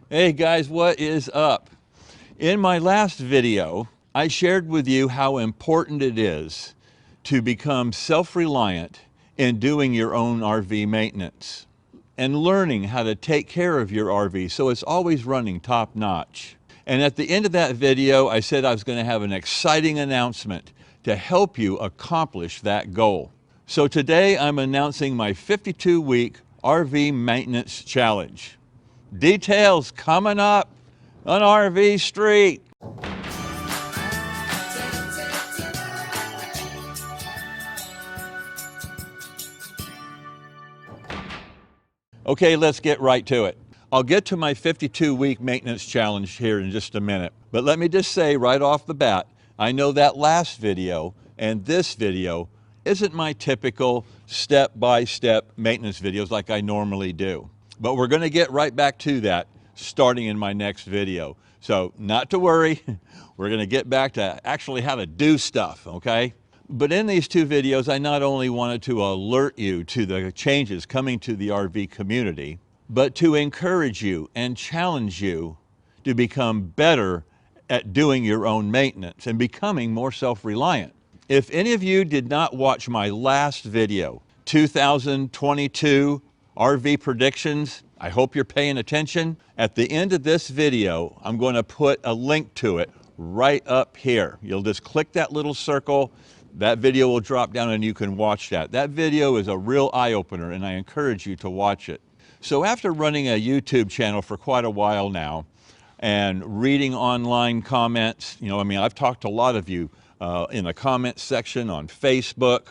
Hey guys, what is up? In my last video, I shared with you how important it is to become self-reliant in doing your own RV maintenance and learning how to take care of your RV so it's always running top notch. And at the end of that video, I said I was going to have an exciting announcement to help you accomplish that goal. So today I'm announcing my 52-week RV maintenance challenge. Details coming up on RV Street. Okay, let's get right to it. I'll get to my 52-week maintenance challenge here in just a minute, but let me just say right off the bat, I know that last video and this video isn't my typical step-by-step maintenance videos like I normally do. But we're going to get right back to that starting in my next video. So not to worry, we're going to get back to actually how to do stuff, okay? But in these two videos, I not only wanted to alert you to the changes coming to the RV community, but to encourage you and challenge you to become better at doing your own maintenance and becoming more self-reliant. If any of you did not watch my last video, 2022 RV predictions, I hope you're paying attention. At the end of this video, I'm going to put a link to it right up here. You'll just click that little circle. That video will drop down and you can watch that. That video is a real eye-opener and I encourage you to watch it. So after running a YouTube channel for quite a while now and reading online comments, I've talked to a lot of you in the comments section on Facebook.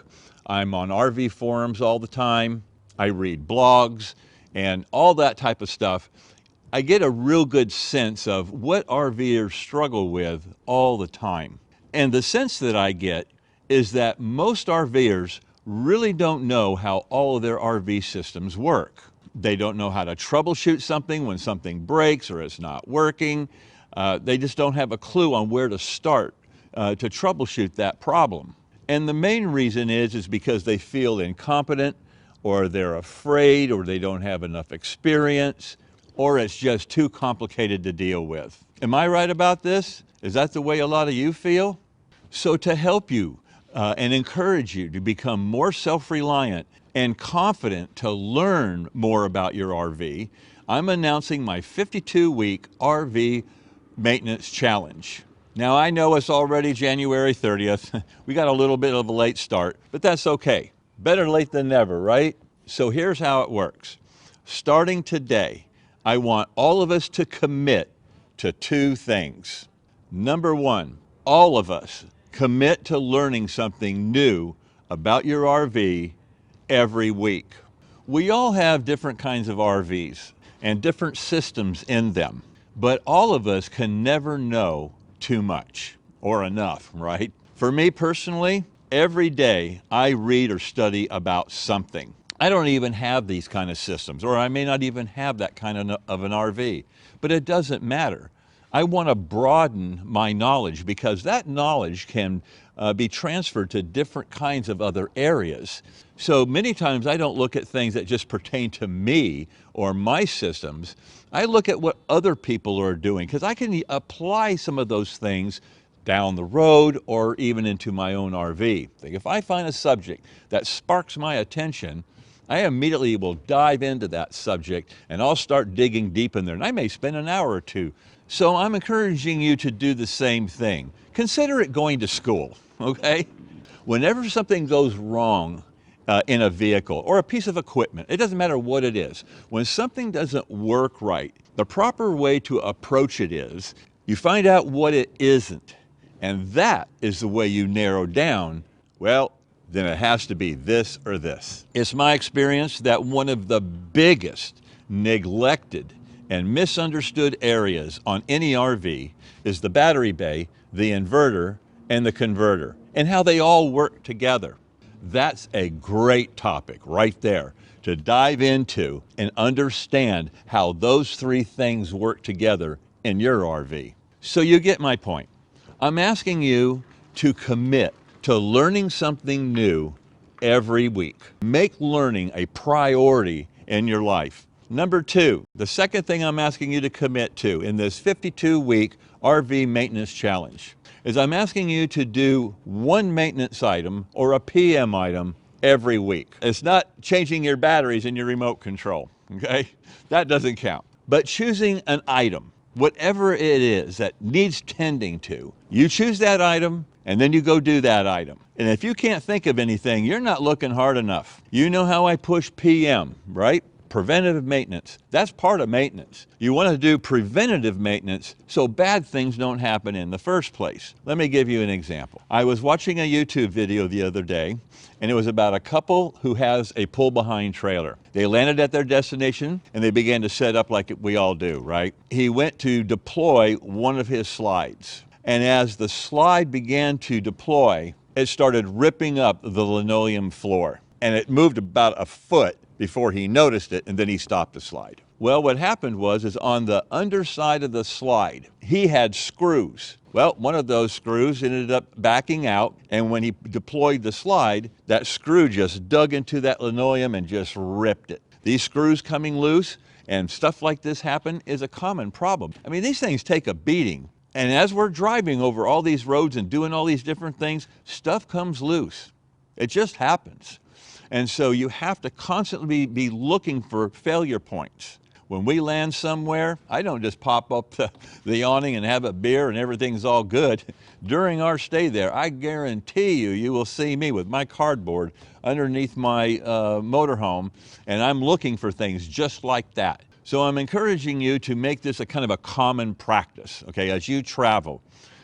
I'm on RV forums all the time. I read blogs and all that type of stuff. I get a real good sense of what RVers struggle with all the time. And the sense that I get is that most RVers really don't know how all of their RV systems work. They don't know how to troubleshoot something when something breaks or it's not working. They just don't have a clue on where to start to troubleshoot that problem. And the main reason is because they feel incompetent, or they're afraid, or they don't have enough experience, or it's just too complicated to deal with. Am I right about this? Is that the way a lot of you feel? So to help you and encourage you to become more self-reliant and confident to learn more about your RV, I'm announcing my 52-week RV maintenance challenge. Now I know it's already January 30th. We got a little bit of a late start, but that's okay. Better late than never, right? So here's how it works. Starting today, I want all of us to commit to two things. Number one, all of us commit to learning something new about your RV every week. We all have different kinds of RVs and different systems in them, but all of us can never know too much or enough, right? For me personally, every day I read or study about something. I don't even have these kind of systems, or I may not even have that kind of an RV, but it doesn't matter. I want to broaden my knowledge because that knowledge can be transferred to different kinds of other areas. So many times I don't look at things that just pertain to me or my systems. I look at what other people are doing because I can apply some of those things down the road or even into my own RV. If I find a subject that sparks my attention, I immediately will dive into that subject and I'll start digging deep in there. And I may spend an hour or two. So I'm encouraging you to do the same thing. Consider it going to school, okay? Whenever something goes wrong in a vehicle or a piece of equipment, it doesn't matter what it is. When something doesn't work right, the proper way to approach it is you find out what it isn't. And that is the way you narrow down, well, then it has to be this or this. It's my experience that one of the biggest neglected and misunderstood areas on any RV is the battery bay, the inverter, and the converter, and how they all work together. That's a great topic right there to dive into and understand how those three things work together in your RV. So you get my point. I'm asking you to commit to learning something new every week. Make learning a priority in your life. Number two, the second thing I'm asking you to commit to in this 52-week RV maintenance challenge is I'm asking you to do one maintenance item or a PM item every week. It's not changing your batteries in your remote control, okay? That doesn't count. But choosing an item, whatever it is that needs tending to, you choose that item and then you go do that item. And if you can't think of anything, you're not looking hard enough. You know how I push PM, right? Preventative maintenance. That's part of maintenance. You want to do preventative maintenance so bad things don't happen in the first place. Let me give you an example. I was watching a YouTube video the other day, and it was about a couple who has a pull-behind trailer. They landed at their destination, and they began to set up like we all do, right? He went to deploy one of his slides. And as the slide began to deploy, it started ripping up the linoleum floor. And it moved about a foot before he noticed it, and then he stopped the slide. Well, what happened was on the underside of the slide, he had screws. Well, one of those screws ended up backing out, and when he deployed the slide, that screw just dug into that linoleum and just ripped it. These screws coming loose and stuff like this happen is a common problem. I mean, these things take a beating. And as we're driving over all these roads and doing all these different things, stuff comes loose. It just happens. And so you have to constantly be looking for failure points. When we land somewhere, I don't just pop up the awning and have a beer and everything's all good. During our stay there, I guarantee you will see me with my cardboard underneath my motorhome, and I'm looking for things just like that. So I'm encouraging you to make this a kind of a common practice, okay, as you travel.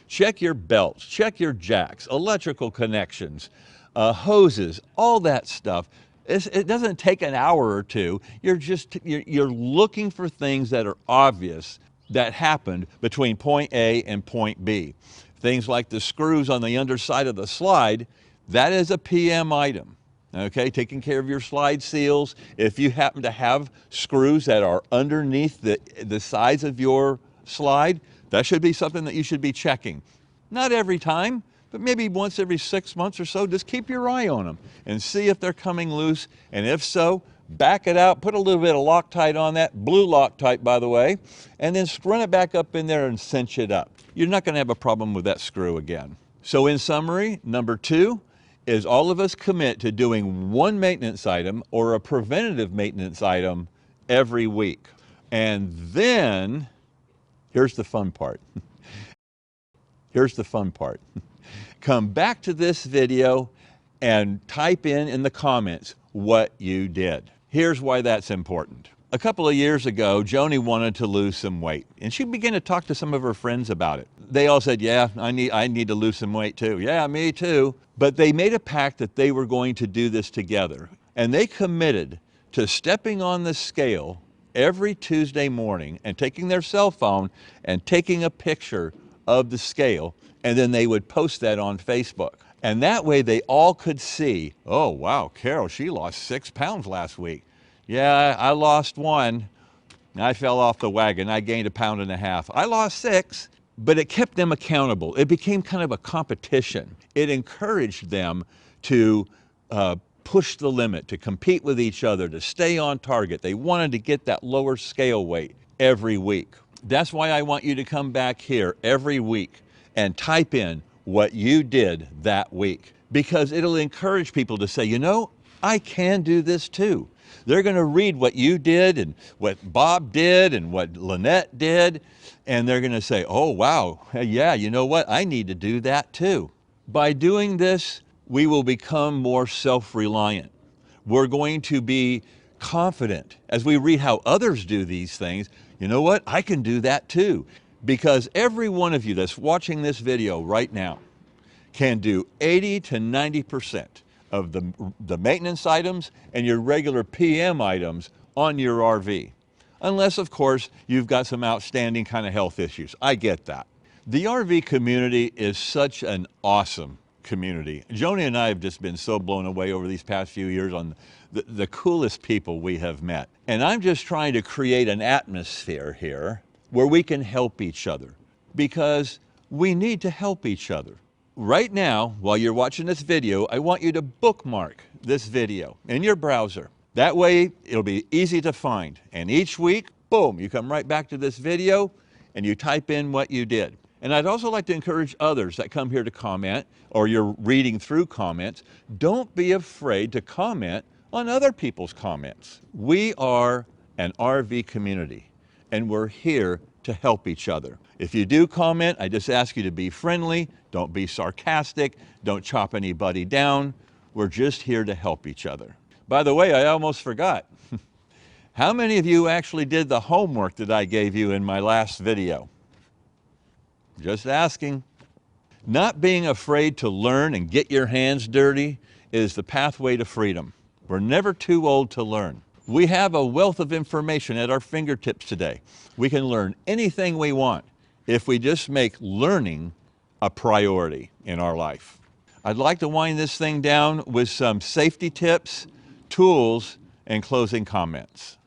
Check your belts, check your jacks, electrical connections, hoses, all that stuff. It doesn't take an hour or two. You're looking for things that are obvious that happened between point A and point B. Things like the screws on the underside of the slide, that is a PM item. Okay, taking care of your slide seals. If you happen to have screws that are underneath the sides of your slide, that should be something that you should be checking. Not every time, but maybe once every 6 months or so. Just keep your eye on them and see if they're coming loose. And if so, back it out, put a little bit of Loctite on that, blue Loctite by the way, and then run it back up in there and cinch it up. You're not going to have a problem with that screw again. So in summary, number two is all of us commit to doing one maintenance item or a preventative maintenance item every week. And then, here's the fun part. Here's the fun part. Come back to this video and type in the comments what you did. Here's why that's important. A couple of years ago, Joni wanted to lose some weight, and she began to talk to some of her friends about it. They all said, yeah, I need to lose some weight too. Yeah, me too. But they made a pact that they were going to do this together, and they committed to stepping on the scale every Tuesday morning and taking their cell phone and taking a picture of the scale, and then they would post that on Facebook. And that way they all could see, oh wow, Carol, she lost 6 pounds last week. Yeah, I lost 1. I fell off the wagon. I gained 1.5 pounds. I lost 6, but it kept them accountable. It became kind of a competition. It encouraged them to push the limit, to compete with each other, to stay on target. They wanted to get that lower scale weight every week. That's why I want you to come back here every week and type in what you did that week, because it'll encourage people to say, you know, I can do this too. They're going to read what you did and what Bob did and what Lynette did, and they're going to say, oh wow, yeah, you know what, I need to do that too. By doing this, we will become more self-reliant. We're going to be confident as we read how others do these things. You know what, I can do that too. Because every one of you that's watching this video right now can do 80 to 90% of the maintenance items and your regular PM items on your RV. Unless, of course, you've got some outstanding kind of health issues. I get that. The RV community is such an awesome community. Joni and I have just been so blown away over these past few years on the coolest people we have met. And I'm just trying to create an atmosphere here where we can help each other, because we need to help each other. Right now, while you're watching this video, I want you to bookmark this video in your browser. That way, it'll be easy to find. And each week, boom, you come right back to this video and you type in what you did. And I'd also like to encourage others that come here to comment, or you're reading through comments, don't be afraid to comment on other people's comments. We are an RV community, and we're here to help each other. If you do comment, I just ask you to be friendly, don't be sarcastic, don't chop anybody down. We're just here to help each other. By the way, I almost forgot. How many of you actually did the homework that I gave you in my last video? Just asking. Not being afraid to learn and get your hands dirty is the pathway to freedom. We're never too old to learn. We have a wealth of information at our fingertips today. We can learn anything we want if we just make learning a priority in our life. I'd like to wind this thing down with some safety tips, tools, and closing comments.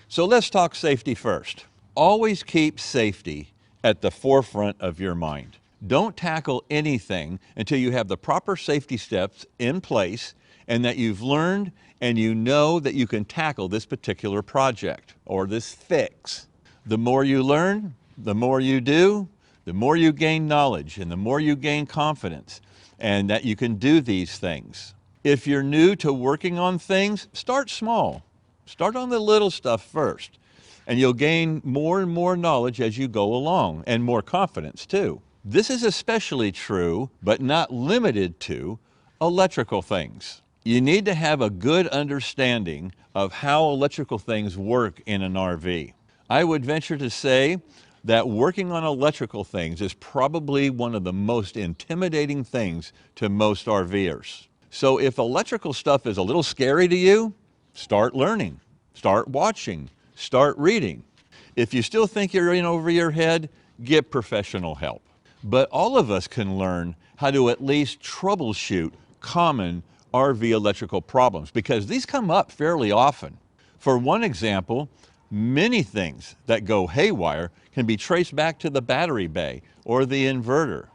So let's talk safety first. Always keep safety at the forefront of your mind. Don't tackle anything until you have the proper safety steps in place and that you've learned and you know that you can tackle this particular project or this fix. The more you learn, the more you do, the more you gain knowledge and the more you gain confidence and that you can do these things. If you're new to working on things, start small. Start on the little stuff first, and you'll gain more and more knowledge as you go along, and more confidence too. This is especially true, but not limited to, electrical things. You need to have a good understanding of how electrical things work in an RV. I would venture to say that working on electrical things is probably one of the most intimidating things to most RVers. So if electrical stuff is a little scary to you, start learning, start watching, start reading. If you still think you're in over your head, get professional help. But all of us can learn how to at least troubleshoot common RV electrical problems because these come up fairly often. For one example, many things that go haywire can be traced back to the battery bay or the inverter.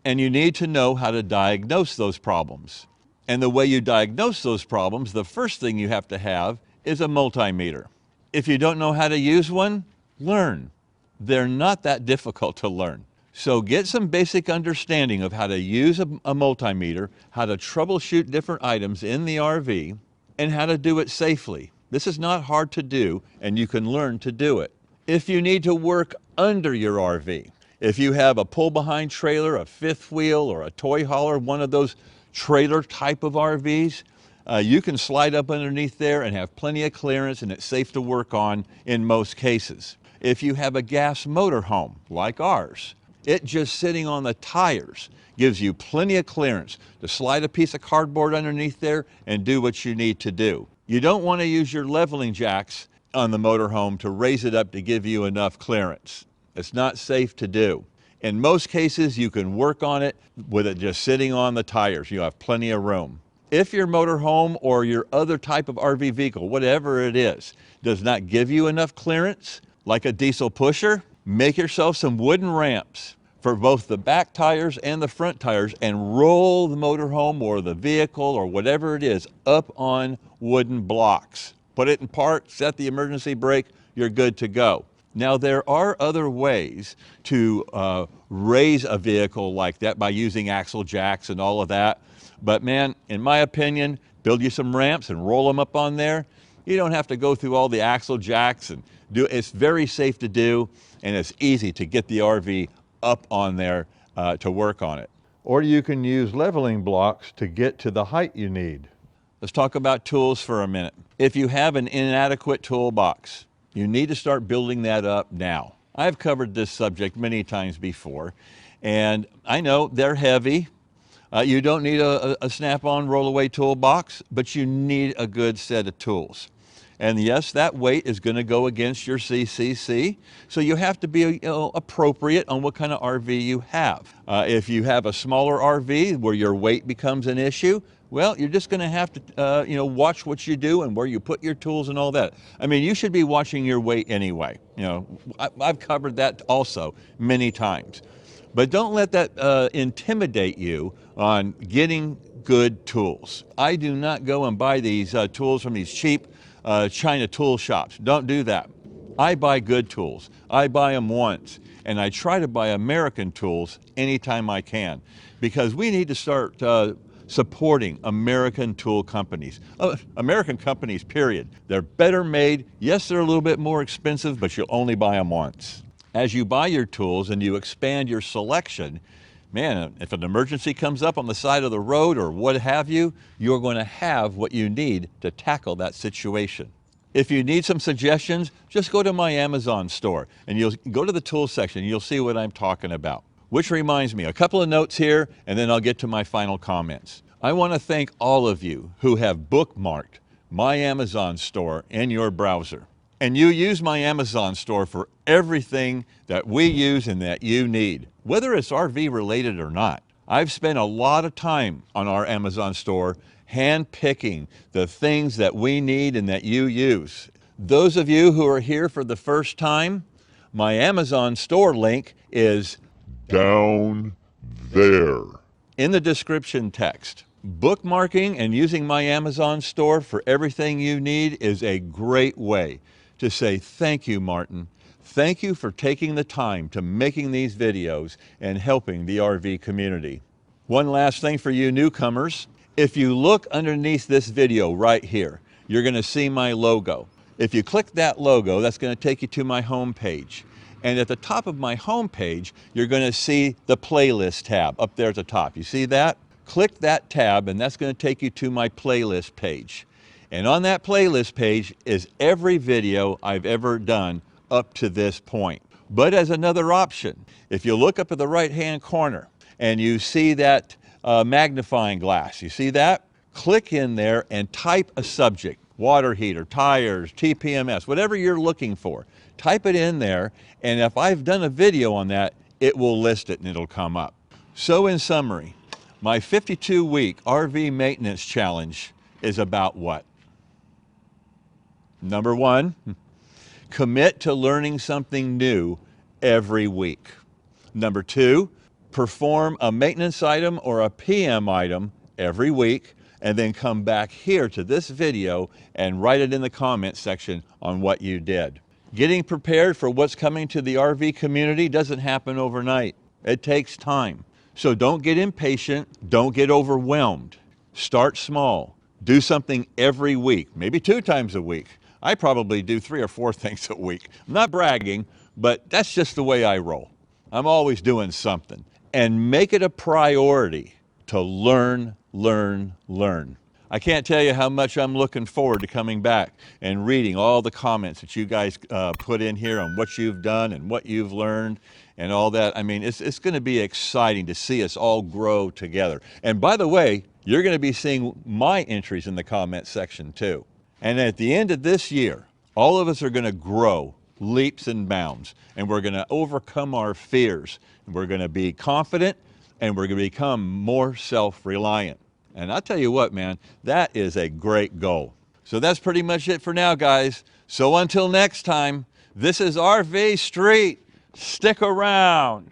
And you need to know how to diagnose those problems. And the way you diagnose those problems, the first thing you have to have is a multimeter. If you don't know how to use one, learn. They're not that difficult to learn. So get some basic understanding of how to use a multimeter, how to troubleshoot different items in the RV, and how to do it safely. This is not hard to do, and you can learn to do it. If you need to work under your RV, if you have a pull-behind trailer, a fifth wheel, or a toy hauler, one of those trailer type of RVs, you can slide up underneath there and have plenty of clearance, and it's safe to work on in most cases. If you have a gas motor home, like ours, it just sitting on the tires gives you plenty of clearance to slide a piece of cardboard underneath there and do what you need to do. You don't want to use your leveling jacks on the motorhome to raise it up to give you enough clearance. It's not safe to do. In most cases, you can work on it with it just sitting on the tires. You have plenty of room. If your motorhome or your other type of RV vehicle, whatever it is, does not give you enough clearance, like a diesel pusher, make yourself some wooden ramps for both the back tires and the front tires and roll the motorhome or the vehicle or whatever it is up on wooden blocks. Put it in park, set the emergency brake, you're good to go. Now there are other ways to raise a vehicle like that by using axle jacks and all of that. But man, in my opinion, build you some ramps and roll them up on there. You don't have to go through all the axle jacks and do it. It's very safe to do, and it's easy to get the RV up on there to work on it. Or you can use leveling blocks to get to the height you need. Let's talk about tools for a minute. If you have an inadequate toolbox, you need to start building that up now. I've covered this subject many times before, and I know they're heavy. You don't need a snap-on roll-away toolbox, but you need a good set of tools. And yes, that weight is going to go against your CCC, so you have to be appropriate on what kind of RV you have. If you have a smaller RV where your weight becomes an issue, well, you're just going to have to watch what you do and where you put your tools and all that. I mean, you should be watching your weight anyway. I've covered that also many times. But don't let that intimidate you on getting good tools. I do not go and buy these tools from these cheap China tool shops. Don't do that. I buy good tools. I buy them once, and I try to buy American tools anytime I can, because we need to start supporting American tool companies. American companies, period. They're better made. Yes, they're a little bit more expensive, but you'll only buy them once. As you buy your tools and you expand your selection, man, if an emergency comes up on the side of the road or what have you, you're going to have what you need to tackle that situation. If you need some suggestions, just go to my Amazon store and you'll go to the tools section and you'll see what I'm talking about. Which reminds me, a couple of notes here, and then I'll get to my final comments. I want to thank all of you who have bookmarked my Amazon store in your browser. And you use my Amazon store for everything that we use and that you need, whether it's RV related or not. I've spent a lot of time on our Amazon store hand-picking the things that we need and that you use. Those of you who are here for the first time, my Amazon store link is down there in the description text. Bookmarking and using my Amazon store for everything you need is a great way to say thank you, Martin. Thank you for taking the time to making these videos and helping the RV community. One last thing for you newcomers. If you look underneath this video right here, you're going to see my logo. If you click that logo, that's going to take you to my home page. And at the top of my home page, you're going to see the playlist tab up there at the top. You see that? Click that tab and that's going to take you to my playlist page. And on that playlist page is every video I've ever done up to this point. But as another option, if you look up at the right-hand corner and you see that magnifying glass, you see that? Click in there and type a subject, water heater, tires, TPMS, whatever you're looking for. Type it in there, and if I've done a video on that, it will list it and it'll come up. So in summary, my 52-week RV maintenance challenge is about what? Number one, commit to learning something new every week. Number two, perform a maintenance item or a PM item every week, and then come back here to this video and write it in the comment section on what you did. Getting prepared for what's coming to the RV community doesn't happen overnight. It takes time. So don't get impatient, don't get overwhelmed. Start small. Do something every week, maybe 2 times a week. I probably do 3 or 4 things a week. I'm not bragging, but that's just the way I roll. I'm always doing something. And make it a priority to learn, learn, learn. I can't tell you how much I'm looking forward to coming back and reading all the comments that you guys put in here on what you've done and what you've learned and all that. I mean, it's going to be exciting to see us all grow together. And by the way, you're going to be seeing my entries in the comment section too. And at the end of this year, all of us are going to grow leaps and bounds, and we're going to overcome our fears. We're going to be confident, and we're going to become more self-reliant. And I'll tell you what, man, that is a great goal. So that's pretty much it for now, guys. So until next time, this is RV Street. Stick around.